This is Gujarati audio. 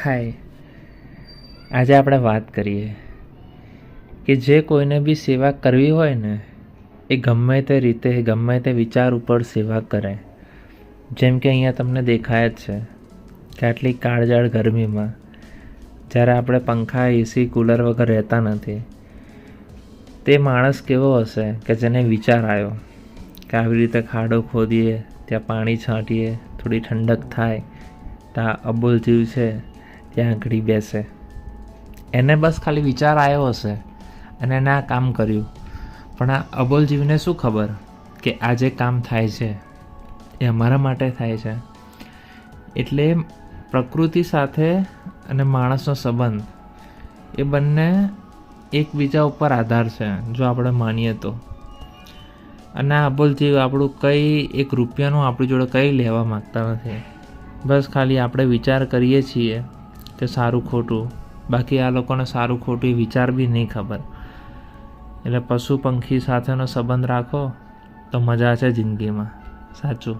હાય, આજે આપણે વાત કરીએ કે જે કોઈને બી સેવા કરવી હોય ને એ ગમે તે રીતે ગમે તે વિચાર ઉપર સેવા કરે. જેમ કે અહીંયા તમને દેખાય જ છે કે આટલી કાળઝાળ ગરમીમાં જ્યારે આપણે પંખા એસી કૂલર વગર રહેતા નથી, તે માણસ કેવો હશે કે જેને વિચાર આવ્યો કે આવી રીતે ખાડો ખોદીએ, ત્યાં પાણી છાંટીએ, થોડી ઠંડક થાય તો આ અબોલ જીવ છે ત્યાં આગળ બેસે. એને બસ ખાલી વિચાર આવ્યો હશે અને એને આ કામ કર્યું. પણ આ અબોલ જીવને શું ખબર કે આ જે કામ થાય છે એ અમારા માટે થાય છે. એટલે પ્રકૃતિ સાથે અને માણસનો સંબંધ એ બંને એકબીજા ઉપર આધાર છે જો આપણે માનીએ તો. અને આ અબોલ જીવ આપણું કંઈ એક રૂપિયાનું આપણી જોડે કંઈ લેવા માગતા નથી. બસ ખાલી આપણે વિચાર કરીએ છીએ કે સારું ખોટું, બાકી આ લોકોને સારું ખોટું એ વિચાર બી નહીં ખબર. એટલે પશુ પંખી સાથેનો સંબંધ રાખો તો મજા છે જિંદગીમાં. સાચું.